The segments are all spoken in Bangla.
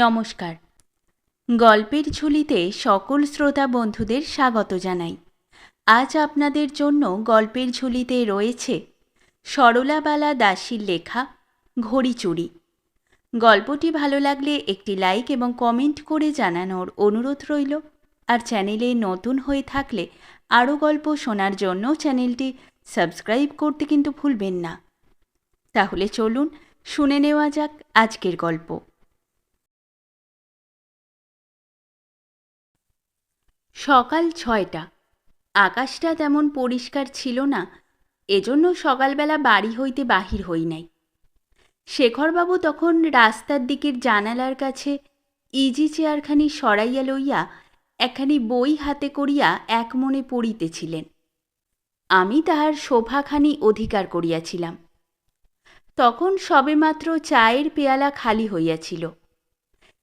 নমস্কার। গল্পের ঝুলিতে সকল শ্রোতা বন্ধুদের স্বাগত জানাই। আজ আপনাদের জন্য গল্পের ঝুলিতে রয়েছে সরলাবালা দাসীর লেখা ঘড়িচুরি। গল্পটি ভালো লাগলে একটি লাইক এবং কমেন্ট করে জানানোর অনুরোধ রইল। আর চ্যানেলে নতুন হয়ে থাকলে আরও গল্প শোনার জন্য চ্যানেলটি সাবস্ক্রাইব করতে কিন্তু ভুলবেন না। তাহলে চলুন শুনে নেওয়া যাক আজকের গল্প। সকাল ৬টা। আকাশটা তেমন পরিষ্কার ছিল না, এজন্য সকালবেলা বাড়ি হইতে বাহির হই নাই। শেখরবাবু তখন রাস্তার দিকের জানালার কাছে ইজি চেয়ারখানি সরাইয়া লইয়া একখানি বই হাতে করিয়া এক মনে পড়িতেছিলেন। আমি তাহার শোভাখানি অধিকার করিয়াছিলাম। তখন সবেমাত্র চায়ের পেয়ালা খালি হইয়াছিল,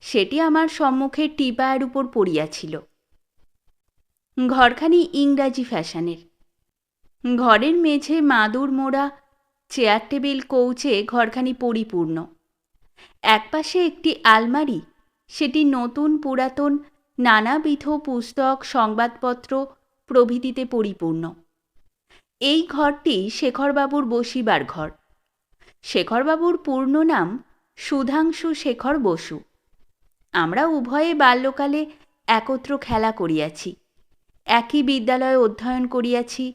সেটি আমার সম্মুখে টিপায়ের উপর পড়িয়াছিল। ঘরখানি ইংরাজি ফ্যাশনের। ঘরের মেঝে মাদুর মোড়া, চেয়ার টেবিল কৌচে ঘরখানি পরিপূর্ণ। একপাশে একটি আলমারি, সেটি নতুন পুরাতন নানাবিধ পুস্তক সংবাদপত্র প্রভৃতিতে পরিপূর্ণ। এই ঘরটি শেখরবাবুর বসিবার ঘর। শেখরবাবুর পূর্ণ নাম সুধাংশু শেখর বসু। আমরা উভয়ে বাল্যকালে একত্র খেলা করিয়াছি, একই বিদ্যালয়ে অধ্যয়ন করিয়াছি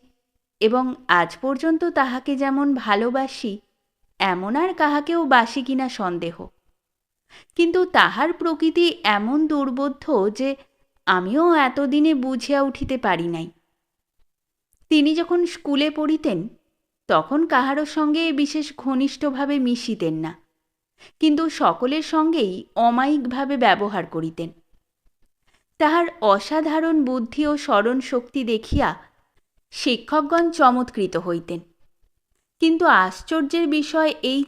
এবং আজ পর্যন্ত তাহাকে যেমন ভালোবাসি এমন আর কাহাকেও বাসি কিনা সন্দেহ। কিন্তু তাহার প্রকৃতি এমন দুর্বোধ্য যে আমিও এতদিনে বুঝিয়া উঠিতে পারি নাই। তিনি যখন স্কুলে পড়িতেন তখন কাহারও সঙ্গে বিশেষ ঘনিষ্ঠভাবে মিশিতেন না, কিন্তু সকলের সঙ্গেই অমায়িকভাবে ব্যবহার করিতেন। তাহার অসাধারণ বুদ্ধি ও স্মরণ শক্তি দেখিয়া শিক্ষকগণ চমৎকৃত হইতেন। কিন্তু আশ্চর্যের বিষয় এই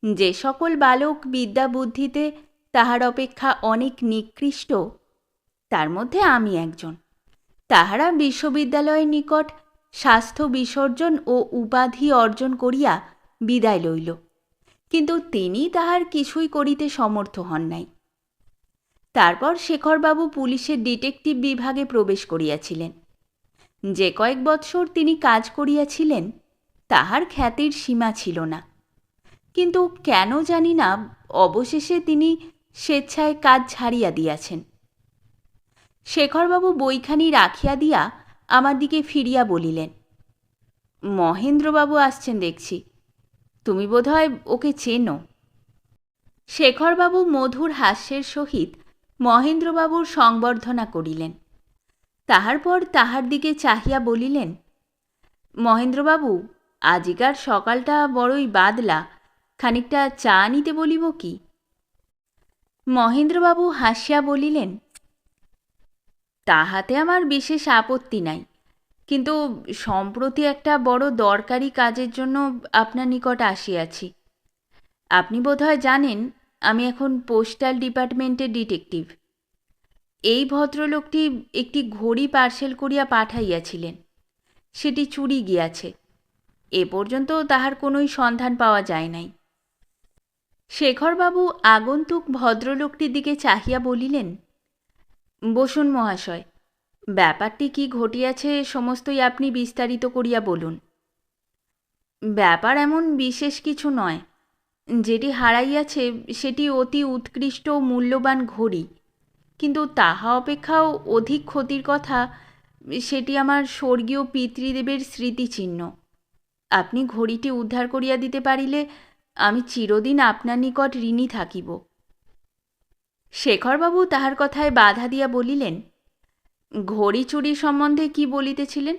যে সকল বালক বিদ্যা বুদ্ধিতে তাহার অপেক্ষা অনেক নিকৃষ্ট, তার মধ্যে আমি একজন। তাহারা বিশ্ববিদ্যালয়ের নিকট স্বাস্থ্য বিসর্জন ও উপাধি অর্জন করিয়া বিদায় লইল, কিন্তু তিনি তাহার কিছুই করিতে সমর্থ হন নাই। তারপর শেখরবাবু পুলিশের ডিটেকটিভ বিভাগে প্রবেশ করিয়াছিলেন। যে কয়েক বৎসর তিনি কাজ করিয়াছিলেন তাহার খ্যাতির সীমা ছিল না, কিন্তু কেন জানি না অবশেষে তিনি স্বেচ্ছায় কাজ ছাড়িয়া দিয়াছেন। শেখরবাবু বইখানি রাখিয়া দিয়া আমার দিকে ফিরিয়া বলিলেন, মহেন্দ্রবাবু আসছেন দেখছি, তুমি বোধহয় ওকে চেনো। শেখরবাবু মধুর হাস্যের সহিত মহেন্দ্রবাবুর সংবর্ধনা করিলেন। তাহার পর তাহার দিকে চাহিয়া বলিলেন, মহেন্দ্রবাবু, আজিকার সকালটা বড়ই বাদলা, খানিকটা চা নিতে বলিব কি? মহেন্দ্রবাবু হাসিয়া বলিলেন, তাহাতে আমার বিশেষ আপত্তি নাই, কিন্তু সম্প্রতি একটা বড় দরকারি কাজের জন্য আপনার নিকট আসিয়াছি। আপনি বোধহয় জানেন আমি এখন পোস্টাল ডিপার্টমেন্টের ডিটেকটিভ। এই ভদ্রলোকটি একটি ঘড়ি পার্সেল করিয়া পাঠাইয়াছিলেন, সেটি চুরি গিয়াছে। এ পর্যন্ত তাহার কোনোই সন্ধান পাওয়া যায় নাই। শেখরবাবু আগন্তুক ভদ্রলোকটির দিকে চাহিয়া বলিলেন, বসুন মহাশয়, ব্যাপারটি কি ঘটিয়াছে সমস্তই আপনি বিস্তারিত করিয়া বলুন। ব্যাপার এমন বিশেষ কিছু নয়। যেটি হারাইয়াছে সেটি অতি উৎকৃষ্ট মূল্যবান ঘড়ি, কিন্তু তাহা অপেক্ষাও অধিক ক্ষতির কথা, সেটি আমার স্বর্গীয় পিতৃদেবের স্মৃতিচিহ্ন। আপনি ঘড়িটি উদ্ধার করিয়া দিতে পারিলে আমি চিরদিন আপনার নিকট ঋণী থাকিব। শেখরবাবু তাহার কথায় বাধা দিয়া বলিলেন, ঘড়ি চুরি সম্বন্ধে কি বলিতেছিলেন?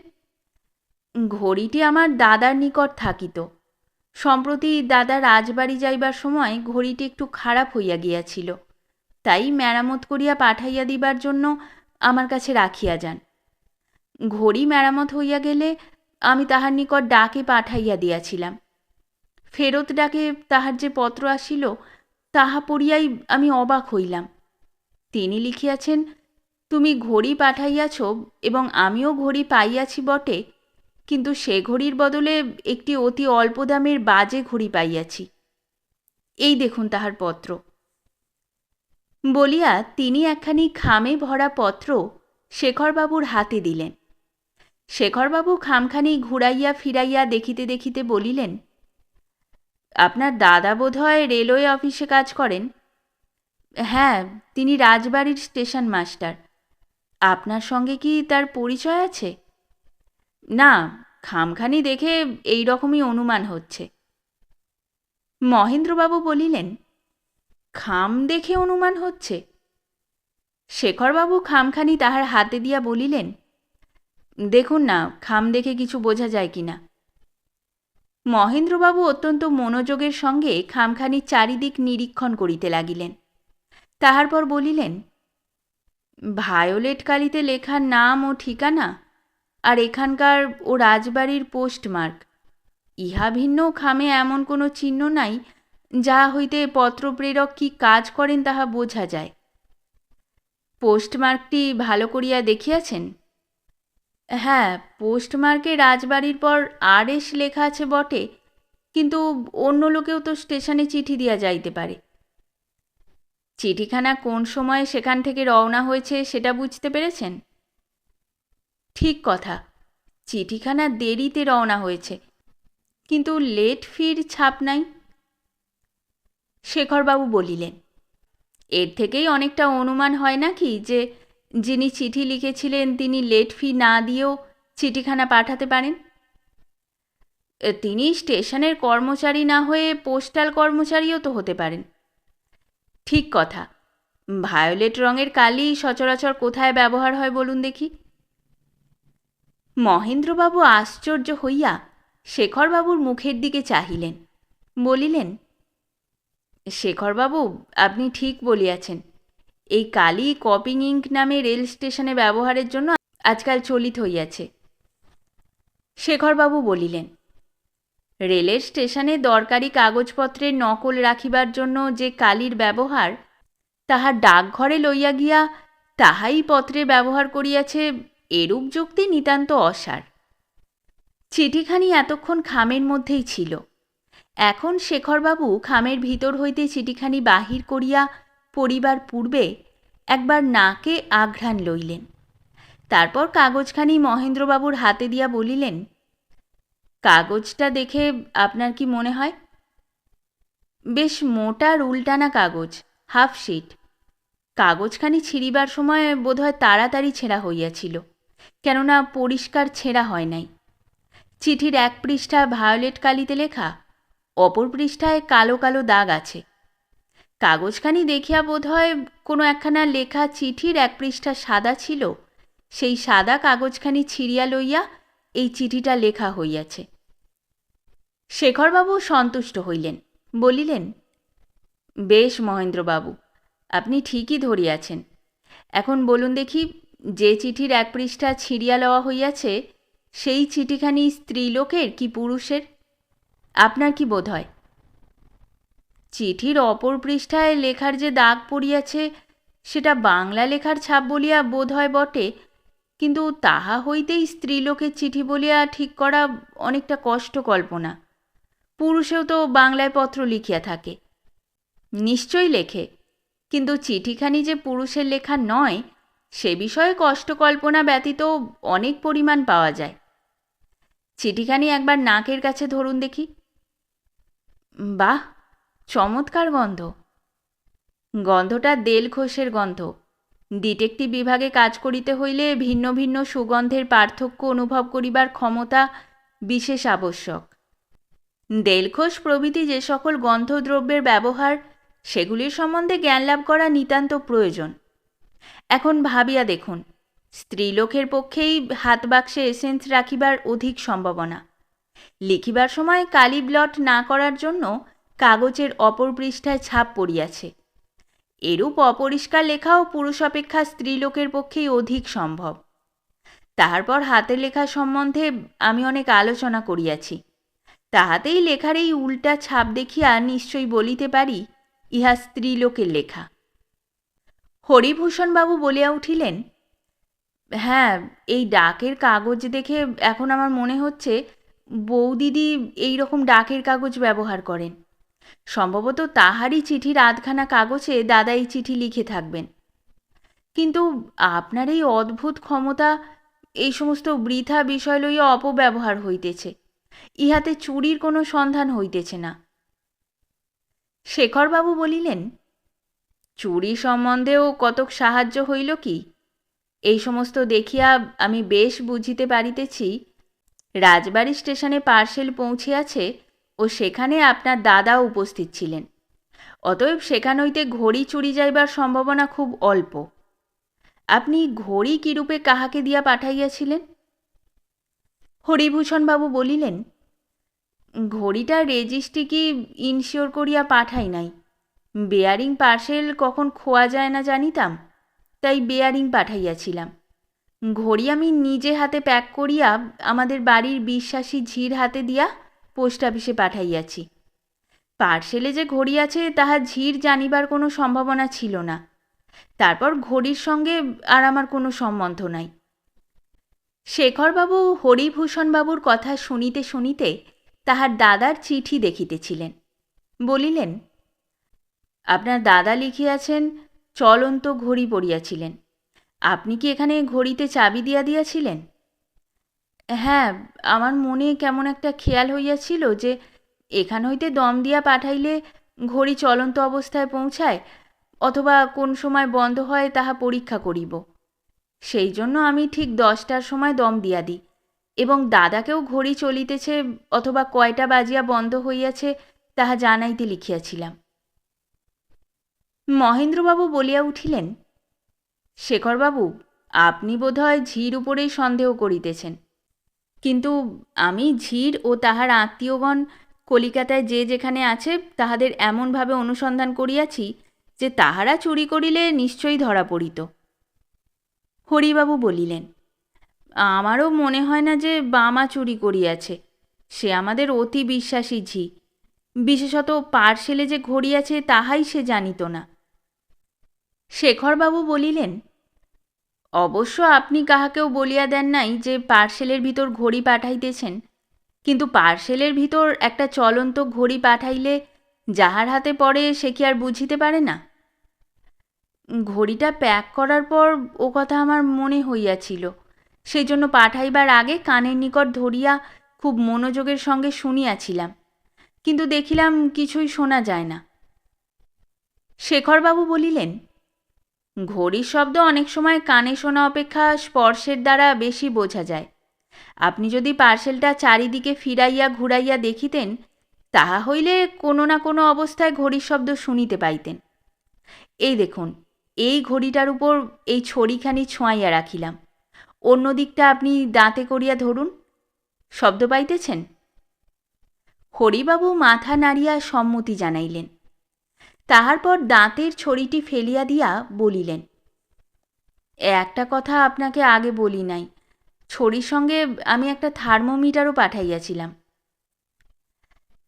ঘড়িটি আমার দাদার নিকট থাকিত। সম্প্রতি দাদা রাজবাড়ি যাইবার সময় ঘড়িটি একটু খারাপ হইয়া গিয়াছিল, তাই মেরামত করিয়া পাঠাইয়া দিবার জন্য আমার কাছে রাখিয়া যান। ঘড়ি মেরামত হইয়া গেলে আমি তাহার নিকট ডাকে পাঠাইয়া দিয়াছিলাম। ফেরত ডাকে তাহার যে পত্র আসিল তাহা পড়িয়াই আমি অবাক হইলাম। তিনি লিখিয়াছেন, তুমি ঘড়ি পাঠাইয়াছ এবং আমিও ঘড়ি পাইয়াছি বটে, কিন্তু সে ঘড়ির বদলে একটি অতি অল্প দামের বাজে ঘড়ি পাইয়াছি। এই দেখুন তাহার পত্র। বলিয়া তিনি একখানি খামে ভরা পত্র শেখরবাবুর হাতে দিলেন। শেখরবাবু খামখানি ঘুরাইয়া ফিরাইয়া দেখিতে দেখিতে বলিলেন, আপনার দাদা বোধহয় রেলওয়ে অফিসে কাজ করেন? হ্যাঁ, তিনি রাজবাড়ির স্টেশন মাস্টার। আপনার সঙ্গে কি তার পরিচয় আছে? না, খামখানি দেখে এই রকমই অনুমান হচ্ছে। মহেন্দ্রবাবু বলিলেন, খাম দেখে অনুমান হচ্ছে? শেখরবাবু খামখানি তাহার হাতে দিয়া বলিলেন, দেখুন না, খাম দেখে কিছু বোঝা যায় কি না। মহেন্দ্রবাবু অত্যন্ত মনোযোগের সঙ্গে খামখানি চারিদিক নিরীক্ষণ করিতে লাগিলেন। তাহার পর বলিলেন, ভায়োলেট কালিতে লেখা নাম ও ঠিকানা, আর এখানকার ও রাজবাড়ির পোস্টমার্ক, ইহা ভিন্ন খামে এমন কোনো চিহ্ন নাই যাহা হইতে পত্রপ্রেরক কি কাজ করেন তাহা বোঝা যায়। পোস্টমার্কটি ভালো করিয়া দেখিয়াছেন? হ্যাঁ, পোস্টমার্কে রাজবাড়ির পর RS লেখা আছে বটে, কিন্তু অন্য লোকেও তো স্টেশনে চিঠি দিয়া যাইতে পারে। চিঠিখানা কোন সময়ে সেখান থেকে রওনা হয়েছে সেটা বুঝতে পেরেছেন? ঠিক কথা, চিঠিখানা দেরিতে রওনা হয়েছে, কিন্তু লেট ফির ছাপ নাই। শেখরবাবু বলিলেন, এর থেকেই অনেকটা অনুমান হয় নাকি যে যিনি চিঠি লিখেছিলেন তিনি লেট ফি না দিয়েও চিঠিখানা পাঠাতে পারেন? তিনি স্টেশনের কর্মচারী না হয়ে পোস্টাল কর্মচারীও তো হতে পারেন। ঠিক কথা। ভায়োলেট রঙের কালি সচরাচর কোথায় ব্যবহার হয় বলুন দেখি? মহেন্দ্রবাবু আশ্চর্য হইয়া শেখরবাবুর মুখের দিকে চাহিলেন। বলিলেন, শেখরবাবু, আপনি ঠিক বলিয়াছেন। এই কালি কপিং ইঙ্ক নামে রেল স্টেশনে ব্যবহারের জন্য আজকাল চলিত হইয়াছে। শেখরবাবু বলিলেন, রেলের স্টেশনে দরকারি কাগজপত্রের নকল রাখিবার জন্য যে কালির ব্যবহার, তাহা ডাকঘরে লইয়া গিয়া তাহাই পত্রে ব্যবহার করিয়াছে, এরূপ যুক্তি নিতান্ত অসার। চিঠিখানি এতক্ষণ খামের মধ্যেই ছিল। এখন শেখরবাবু খামের ভিতর হইতে চিঠিখানি বাহির করিয়া পড়িবার পূর্বে একবার নাকে আঘ্রাণ লইলেন। তারপর কাগজখানি মহেন্দ্রবাবুর হাতে দিয়া বলিলেন, কাগজটা দেখে আপনার কি মনে হয়? বেশ মোটা রুলটানা কাগজ, হাফ শিট। কাগজখানি ছিঁড়িবার সময় বোধহয় তাড়াতাড়ি ছেঁড়া হইয়াছিল, কেননা পরিষ্কার ছেঁড়া হয় নাই। চিঠির এক পৃষ্ঠা ভায়োলেট কালিতে লেখা, অপর পৃষ্ঠায় কালো কালো দাগ আছে। কাগজখানি দেখিয়া বোধহয় কোনো একখানা লেখা চিঠির এক পৃষ্ঠা সাদা ছিল, সেই সাদা কাগজখানি ছিঁড়িয়া লইয়া এই চিঠিটা লেখা হইয়াছে। শেখরবাবু সন্তুষ্ট হইলেন, বলিলেন, বেশ মহেন্দ্রবাবু, আপনি ঠিকই ধরিয়াছেন। এখন বলুন দেখি, যে চিঠির এক পৃষ্ঠা ছিঁড়িয়া লওয়া হইয়াছে, সেই চিঠিখানি স্ত্রীলোকের কি পুরুষের? আপনার কি বোধ হয়? চিঠির অপর পৃষ্ঠায় লেখার যে দাগ পড়িয়াছে, সেটা বাংলা লেখার ছাপ বলিয়া বোধ হয় বটে, কিন্তু তাহা হইতেই স্ত্রীলোকের চিঠি বলিয়া ঠিক করা অনেকটা কষ্ট কল্পনা। পুরুষেও তো বাংলায় পত্র লিখিয়া থাকে। নিশ্চয়ই লেখে, কিন্তু চিঠিখানি যে পুরুষের লেখা নয়, সে বিষয়ে কষ্ট কল্পনা ব্যতীত অনেক পরিমাণ পাওয়া যায়। চিঠিখানি একবার নাকের কাছে ধরুন দেখি। বাহ, চমৎকার গন্ধ। গন্ধটা দেলখোসের গন্ধ। ডিটেকটিভ বিভাগে কাজ করিতে হইলে ভিন্ন ভিন্ন সুগন্ধের পার্থক্য অনুভব করিবার ক্ষমতা বিশেষ আবশ্যক। দেলখোস প্রভৃতি যে সকল গন্ধদ্রব্যের ব্যবহার, সেগুলির সম্বন্ধে জ্ঞান লাভ করা নিতান্ত প্রয়োজন। এখন ভাবিয়া দেখুন, স্ত্রীলোকের পক্ষেই হাত বাক্সে এসেন্স রাখিবার অধিক সম্ভাবনা। লিখিবার সময় কালি ব্লট না করার জন্য কাগজের অপর পৃষ্ঠায় ছাপ পড়িয়াছে। এরূপ অপরিষ্কার লেখাও পুরুষ অপেক্ষা স্ত্রীলোকের পক্ষেই অধিক সম্ভব। তাহার পর হাতের লেখা সম্বন্ধে আমি অনেক আলোচনা করিয়াছি। তাহাতেই লেখার এই উল্টা ছাপ দেখিয়া নিশ্চয়ই বলিতে পারি ইহা স্ত্রীলোকের লেখা। হরিভূষণবাবু বলিয়া উঠিলেন, হ্যাঁ, এই ডাকের কাগজ দেখে এখন আমার মনে হচ্ছে বৌদিদি এই রকম ডাকের কাগজ ব্যবহার করেন। সম্ভবত তাহারই চিঠির আধখানা কাগজে দাদা এই চিঠি লিখে থাকবেন। কিন্তু আপনার এই অদ্ভুত ক্ষমতা এই সমস্ত বৃথা বিষয় লইয়া অপব্যবহার হইতেছে, ইহাতে চুরির কোনো সন্ধান হইতেছে না। শেখরবাবু বলিলেন, চুরি সম্বন্ধেও কতক সাহায্য হইল কি? এই সমস্ত দেখিয়া আমি বেশ বুঝিতে পারিতেছি রাজবাড়ি স্টেশনে পার্সেল পৌঁছিয়াছে ও সেখানে আপনার দাদা উপস্থিত ছিলেন। অতএব সেখান হইতে ঘড়ি চুরি যাইবার সম্ভাবনা খুব অল্প। আপনি ঘড়ি কিরূপে কাহাকে দিয়া পাঠাইয়াছিলেন? হরিভূষণবাবু বলিলেন, ঘড়িটার রেজিস্ট্রি কি ইনশিওর করিয়া পাঠাই নাই। বেয়ারিং পার্সেল কখন খোয়া যায় না জানিতাম, তাই বেয়ারিং পাঠাইয়াছিলাম। ঘড়ি আমি নিজে হাতে প্যাক করিয়া আমাদের বাড়ির বিশ্বাসী ঝির হাতে দিয়া পোস্ট অফিসে পাঠাইয়াছি। পার্সেলে যে ঘড়ি আছে তাহা ঝির জানিবার কোনো সম্ভাবনা ছিল না। তারপর ঘড়ির সঙ্গে আর আমার কোনো সম্বন্ধ নাই। শেখরবাবু হরিভূষণবাবুর কথা শুনিতে শুনিতে তাহার দাদার চিঠি দেখিতেছিলেন। বলিলেন, আপনার দাদা লিখিয়াছেন চলন্ত ঘড়ি পড়িয়াছিলেন। আপনি কি এখানে ঘড়িতে চাবি দিয়া দিয়াছিলেন? হ্যাঁ, আমার মনে কেমন একটা খেয়াল হইয়াছিল যে এখান হইতে দম দিয়া পাঠাইলে ঘড়ি চলন্ত অবস্থায় পৌঁছায়, অথবা কোন সময় বন্ধ হয় তাহা পরীক্ষা করিব। সেই জন্য আমি ঠিক 10টার সময় দম দিয়া দিই, এবং দাদাকেও ঘড়ি চলিতেছে অথবা কয়টা বাজিয়া বন্ধ হইয়াছে তাহা জানাইতে লিখিয়াছিলাম। মহেন্দ্রবাবু বলিয়া উঠিলেন, শেখরবাবু, আপনি বোধহয় ঝির উপরেই সন্দেহ করিতেছেন। কিন্তু আমি ঝির ও তাহার আত্মীয়গণ কলিকাতায় যে যেখানে আছে তাহাদের এমনভাবে অনুসন্ধান করিয়াছি যে তাহারা চুরি করিলে নিশ্চয়ই ধরা পড়িত। হরিবাবু বলিলেন, আমারও মনে হয় না যে বামা চুরি করিয়াছে। সে আমাদের অতি বিশ্বাসী ঝি। বিশেষত পার্সেলে যে ঘড়ি আছে তাহাই সে জানিত না। শেখরবাবু বলিলেন, অবশ্য আপনি কাহাকেও বলিয়া দেন নাই যে পার্সেলের ভিতর ঘড়ি পাঠাইতেছেন, কিন্তু পার্সেলের ভিতর একটা চলন্ত ঘড়ি পাঠাইলে যাহার হাতে পড়ে সে কি আর বুঝিতে পারে না? ঘড়িটা প্যাক করার পর ও কথা আমার মনে হইয়াছিল, সেই জন্য পাঠাইবার আগে কানের নিকট ধরিয়া খুব মনোযোগের সঙ্গে শুনিয়াছিলাম, কিন্তু দেখিলাম কিছুই শোনা যায় না। শেখরবাবু বলিলেন, ঘড়ির শব্দ অনেক সময় কানে শোনা অপেক্ষা স্পর্শের দ্বারা বেশি বোঝা যায়। আপনি যদি পার্সেলটা চারিদিকে ফিরাইয়া ঘুরাইয়া দেখিতেন, তাহা হইলে কোনো না কোনো অবস্থায় ঘড়ির শব্দ শুনিতে পাইতেন। এই দেখুন, এই ঘড়িটার উপর এই ছড়িখানি ছোঁয়াইয়া রাখিলাম। অন্য দিকটা আপনি দাঁতে করিয়া ধরুন, শব্দ পাইতেছেন? হরিবাবু মাথা নাড়িয়া সম্মতি জানাইলেন। তাহার পর দাঁতের ছড়িটি ফেলিয়া দিয়া বলিলেন, একটা কথা আপনাকে আগে বলি নাই, ছড়ির সঙ্গে আমি একটা থার্মোমিটারও পাঠাইয়াছিলাম।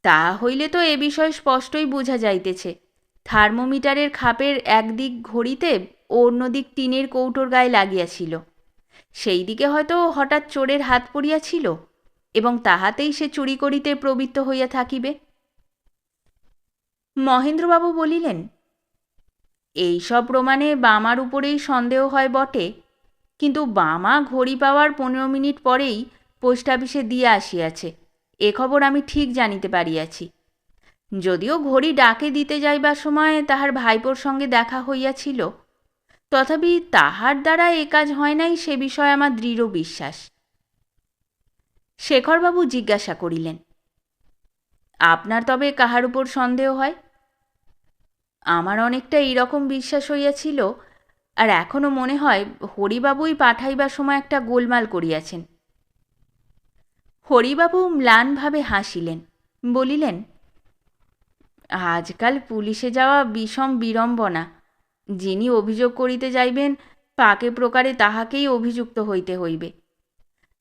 তা হইলে তো এ বিষয় স্পষ্টই বোঝা যাইতেছে, থার্মোমিটারের খাপের একদিক ঘড়িতে ও অন্যদিক টিনের কৌটোর গায়ে লাগিয়াছিল। সেই দিকে হয়তো হঠাৎ চোরের হাত পড়িয়াছিল এবং তাহাতেই সে চুরি করিতে প্রবৃত্ত হইয়া থাকিবে। মহেন্দ্রবাবু বলিলেন, এইসব প্রমাণে বামার উপরেই সন্দেহ হয় বটে, কিন্তু বামা ঘড়ি পাওয়ার 15 মিনিট পরেই পোস্ট অফিসে দিয়া আসিয়াছে, এ খবর আমি ঠিক জানিতে পারিয়াছি। যদিও ঘড়ি ডাকে দিতে যাইবার সময় তাহার ভাইপোর সঙ্গে দেখা হইয়াছিল, তথাপি তাহার দ্বারা এ কাজ হয় নাই সে বিষয়ে আমার দৃঢ় বিশ্বাস। শেখরবাবু জিজ্ঞাসা করিলেন, আপনার তবে কাহার উপর সন্দেহ হয়? আমার অনেকটা এইরকম বিশ্বাস হইয়াছিল, আর এখনো মনে হয় হরিবাবুই পাঠাইবার সময় একটা গোলমাল করিয়াছেন। হরিবাবু ম্লানভাবে হাসিলেন, বলিলেন, আজকাল পুলিশে যাওয়া বিষম বিড়ম্বনা। যিনি অভিযোগ করিতে যাইবেন পাকে প্রকারে তাহাকেই অভিযুক্ত হইতে হইবে।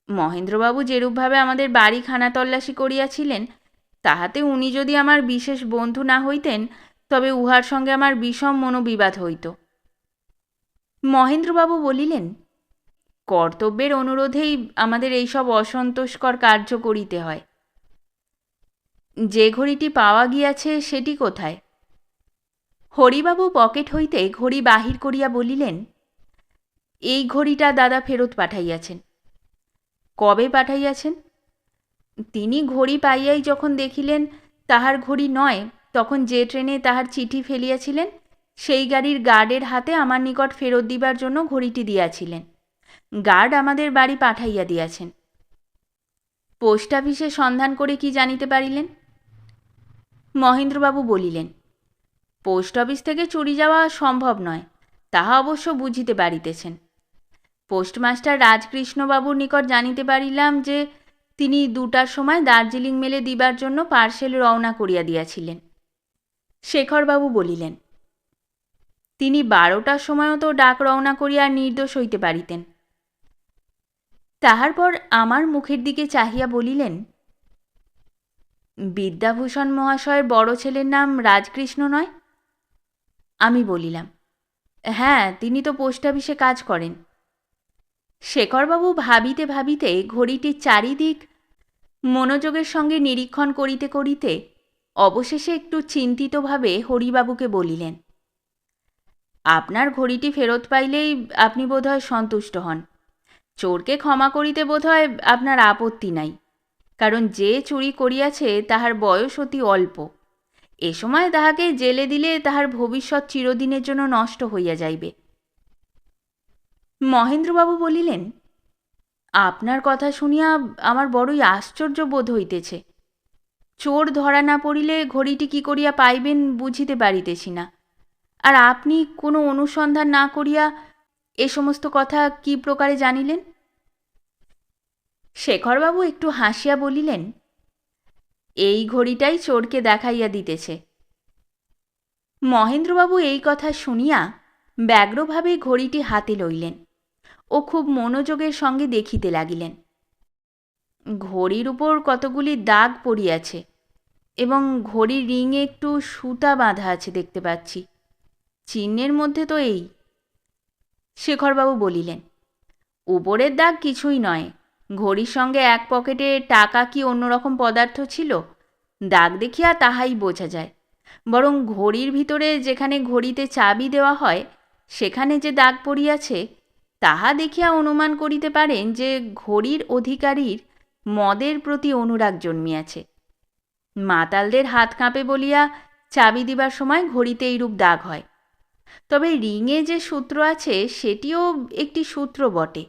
মহেন্দ্রবাবু যেরূপভাবে আমাদের বাড়ি খানা তল্লাশি করিয়াছিলেন, তাহাতে উনি যদি আমার বিশেষ বন্ধু না হইতেন তবে উহার সঙ্গে আমার বিষম মনোবিবাদ হইত। মহেন্দ্রবাবু বলিলেন, কর্তব্যের অনুরোধেই আমাদের এইসব অসন্তোষকর কার্য করিতে হয়। যে ঘড়িটি পাওয়া গিয়াছে সেটি কোথায়? হরিবাবু পকেট হইতে ঘড়ি বাহির করিয়া বলিলেন, এই ঘড়িটা দাদা ফেরত পাঠাইয়াছেন। কবে পাঠাইয়াছেন? তিনি ঘড়ি পাইয়াই যখন দেখিলেন তাহার ঘড়ি নয়, তখন যে ট্রেনে তাহার চিঠি ফেলিয়াছিলেন সেই গাড়ির গার্ডের হাতে আমার নিকট ফেরত দিবার জন্য ঘড়িটি দিয়াছিলেন। গার্ড আমাদের বাড়ি পাঠাইয়া দিয়াছেন। পোস্ট অফিসে সন্ধান করে কি জানিতে পারিলেন? মহেন্দ্রবাবু বলিলেন, পোস্ট অফিস থেকে চুরি যাওয়া সম্ভব নয়, তাহা অবশ্য বুঝিতে পারিতেছেন। পোস্টমাস্টার রাজকৃষ্ণবাবুর নিকট জানিতে পারিলাম যে তিনি 2টার সময় দার্জিলিং মেলে দিবার জন্য পার্সেল রওনা করিয়া দিয়াছিলেন। শেখরবাবু বলিলেন, তিনি 12টার সময়ও তো ডাক রওনা করিয়া নির্দোষ হইতে পারিতেন। তাহার পর আমার মুখের দিকে চাহিয়া বলিলেন, বিদ্যাভূষণ মহাশয়ের বড় ছেলের নাম রাজকৃষ্ণ নয়? আমি বলিলাম, হ্যাঁ, তিনি তো পোস্ট অফিসে কাজ করেন। শেখরবাবু ভাবিতে ভাবিতে ঘড়িটির চারিদিক মনোযোগের সঙ্গে নিরীক্ষণ করিতে করিতে অবশেষে একটু চিন্তিতভাবে হরিবাবুকে বলিলেন, আপনার ঘড়িটি ফেরত পাইলেই আপনি বোধহয় সন্তুষ্ট হন। চোরকে ক্ষমা করিতে বোধহয় আপনার আপত্তি নাই, কারণ যে চুরি করিয়াছে তাহার বয়স অতি অল্প। এ সময় তাহাকে জেলে দিলে তাহার ভবিষ্যৎ চিরদিনের জন্য নষ্ট হইয়া যাইবে। মহেন্দ্রবাবু বলিলেন, আপনার কথা শুনিয়া আমার বড়ই আশ্চর্য বোধ হইতেছে। চোর ধরা না পড়িলে ঘড়িটি কি করিয়া পাইবেন বুঝিতে পারিতেছি না, আর আপনি কোনো অনুসন্ধান না করিয়া এ সমস্ত কথা কি প্রকারে জানিলেন? শেখরবাবু একটু হাসিয়া বলিলেন, এই ঘড়িটাই চোরকে দেখাইয়া দিতেছে। মহেন্দ্রবাবু এই কথা শুনিয়া ব্যগ্রভাবে ঘড়িটি হাতে লইলেন ও খুব মনোযোগের সঙ্গে দেখিতে লাগিলেন। ঘড়ির উপর কতগুলি দাগ পড়িয়াছে এবং ঘড়ির রিংয়ে একটু সুতা বাঁধা আছে দেখতে পাচ্ছি। চিহ্নের মধ্যে তো এই। শেখরবাবু বলিলেন, উপরের দাগ কিছুই নয়, ঘড়ির সঙ্গে এক পকেটে টাকা কি অন্যরকম পদার্থ ছিল, দাগ দেখিয়া তাহাই বোঝা যায়। বরং ঘড়ির ভিতরে যেখানে ঘড়িতে চাবি দেওয়া হয় সেখানে যে দাগ পড়িয়াছে তাহা দেখিয়া অনুমান করিতে পারেন যে ঘড়ির অধিকারীর মদের প্রতি অনুরাগ জন্মিয়াছে। মাতালদের হাত কাঁপে বলিয়া চাবি দিবার সময় ঘড়িতে এইরূপ দাগ হয়। তবে রিংয়ে যে সূত্র আছে সেটিও একটি সূত্র বটে,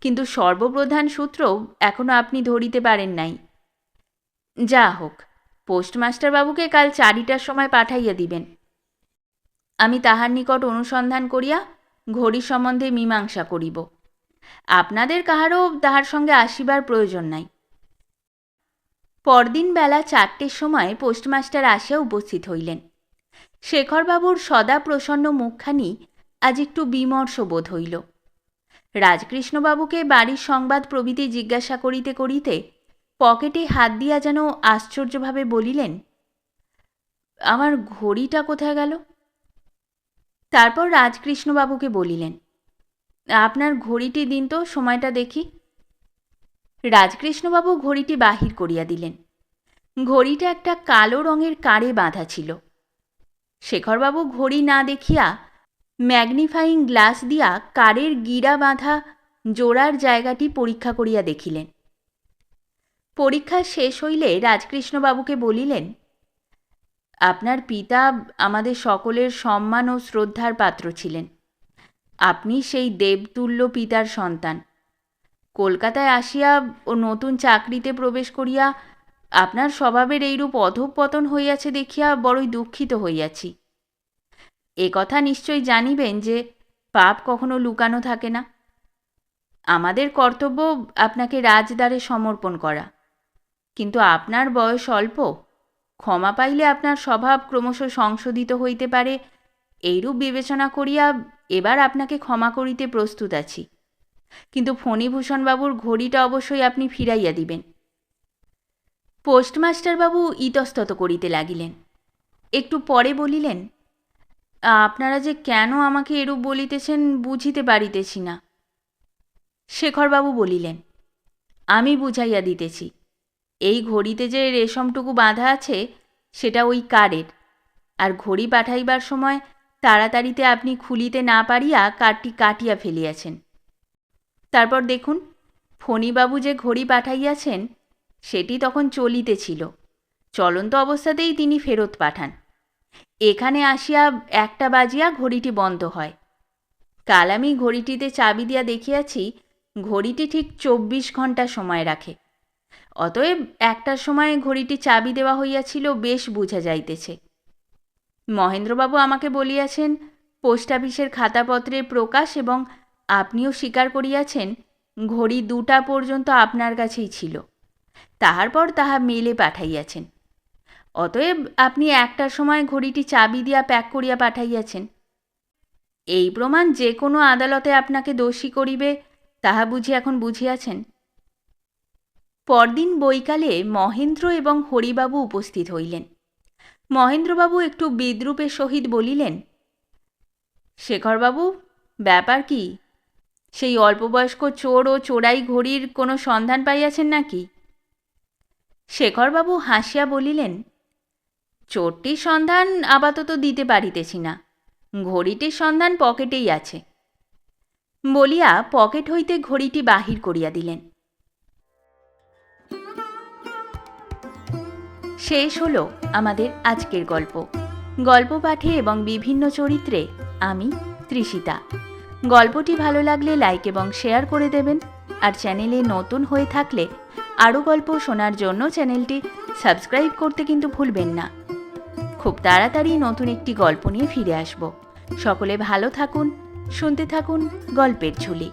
কিন্তু সর্বপ্রধান সূত্র এখনো আপনি ধরিতে পারেন নাই। যা হোক, পোস্টমাস্টার বাবুকে কাল 4টার সময় পাঠাইয়া দিবেন। আমি তাহার নিকট অনুসন্ধান করিয়া ঘড়ি সম্বন্ধে মীমাংসা করিব। আপনাদের কাহারও তাহার সঙ্গে আসিবার প্রয়োজন নাই। পরদিন বেলা 4টের সময় পোস্টমাস্টার আসিয়া উপস্থিত হইলেন। শেখরবাবুর সদা প্রসন্ন মুখখানি আজ একটু বিমর্ষ বোধ হইল। রাজকৃষ্ণবাবুকে বাড়ির সংবাদ প্রভৃতি জিজ্ঞাসা করিতে করিতে পকেটে হাত দিয়া যেন আশ্চর্যভাবে বলিলেন, আমার ঘড়িটা কোথায় গেল? তারপর রাজকৃষ্ণবাবুকে বলিলেন, আপনার ঘড়িটি দিন তো, সময়টা দেখি। রাজকৃষ্ণবাবু ঘড়িটি বাহির করিয়া দিলেন। ঘড়িটা একটা কালো রঙের কাঁড়ে বাঁধা ছিল। শেখরবাবু ঘড়ি না দেখিয়া ম্যাগনিফাইং গ্লাস দিয়া কাঁড়ের গিরা বাঁধা জোড়ার জায়গাটি পরীক্ষা করিয়া দেখিলেন। পরীক্ষা শেষ হইলে রাজকৃষ্ণবাবুকে বলিলেন, আপনার পিতা আমাদের সকলের সম্মান ও শ্রদ্ধার পাত্র ছিলেন। আপনি সেই দেবতুল্য পিতার সন্তান। কলকাতায় আসিয়া ও নতুন চাকরিতে প্রবেশ করিয়া আপনার স্বভাবের এইরূপ অধঃপতন হইয়াছে দেখিয়া বড়ই দুঃখিত হইয়াছি। এ কথা নিশ্চয় জানিবেন যে পাপ কখনো লুকানো থাকে না। আমাদের কর্তব্য আপনাকে রাজদ্বারে সমর্পণ করা, কিন্তু আপনার বয়স অল্প, ক্ষমা পাইলে আপনার স্বভাব ক্রমশ সংশোধিত হইতে পারে, এইরূপ বিবেচনা করিয়া এবার আপনাকে ক্ষমা করিতে প্রস্তুত আছি। কিন্তু ফণিভূষণবাবুর ঘড়িটা অবশ্যই আপনি ফিরাইয়া দিবেন। পোস্টমাস্টারবাবু ইতস্তত করিতে লাগিলেন। একটু পরে বলিলেন, আপনারা যে কেন আমাকে এরূপ বলিতেছেন বুঝিতে পারিতেছি না। শেখরবাবু বলিলেন, আমি বুঝাইয়া দিতেছি। এই ঘড়িতে যে রেশমটুকু বাঁধা আছে সেটা ওই কারের, আর ঘড়ি পাঠাইবার সময় তাড়াতাড়িতে আপনি খুলিতে না পারিয়া কারটি কাটিয়া ফেলিয়াছেন। তারপর দেখুন, ফণিবাবু যে ঘড়ি পাঠাইয়াছেন সেটি তখন চলিতেছিল, চলন্ত অবস্থাতেই তিনি ফেরত পাঠান। এখানে আসিয়া 1টা বাজিয়া ঘড়িটি বন্ধ হয়। কাল আমি ঘড়িটিতে চাবি দিয়া দেখিয়াছি, ঘড়িটি ঠিক 24 ঘণ্টা সময় রাখে। অতএব 1টার সময় ঘড়িটি চাবি দেওয়া হইয়াছিল বেশ বুঝা যাইতেছে। মহেন্দ্রবাবু আমাকে বলিয়াছেন, পোস্ট অফিসের খাতাপত্রে প্রকাশ এবং আপনিও স্বীকার করিয়াছেন ঘড়ি 2টা পর্যন্ত আপনার কাছেই ছিল, তাহার পর তাহা মেলে পাঠাইয়াছেন। অতএব আপনি 1টার সময় ঘড়িটি চাবি দিয়া প্যাক করিয়া পাঠাইয়াছেন। এই প্রমাণ যে কোনো আদালতে আপনাকে দোষী করিবে, তাহা বুঝি এখন বুঝিয়াছেন। পরদিন বৈকালে মহেন্দ্র এবং হরিবাবু উপস্থিত হইলেন। মহেন্দ্রবাবু একটু বিদ্রূপের সহিত বলিলেন, শেখরবাবু, ব্যাপার কি? সেই অল্পবয়স্ক চোর ও চোরাই ঘড়ির কোনো সন্ধান পাইয়াছেন নাকি? শেখরবাবু হাসিয়া বলিলেন, চোরটির সন্ধান আপাতত দিতে পারিতেছি না, ঘড়িটির সন্ধান পকেটেই আছে। বলিয়া পকেট হইতে ঘড়িটি বাহির করিয়া দিলেন। শেষ হলো আমাদের আজকের গল্প। গল্প পাঠে এবং বিভিন্ন চরিত্রে আমি তৃষিতা। গল্পটি ভালো লাগলে লাইক এবং শেয়ার করে দেবেন, আর চ্যানেলে নতুন হয়ে থাকলে আরও গল্প শোনার জন্য চ্যানেলটি সাবস্ক্রাইব করতে কিন্তু ভুলবেন না। খুব তাড়াতাড়ি নতুন একটি গল্প নিয়ে ফিরে আসব। সকলে ভালো থাকুন, শুনতে থাকুন গল্পের ঝুলি।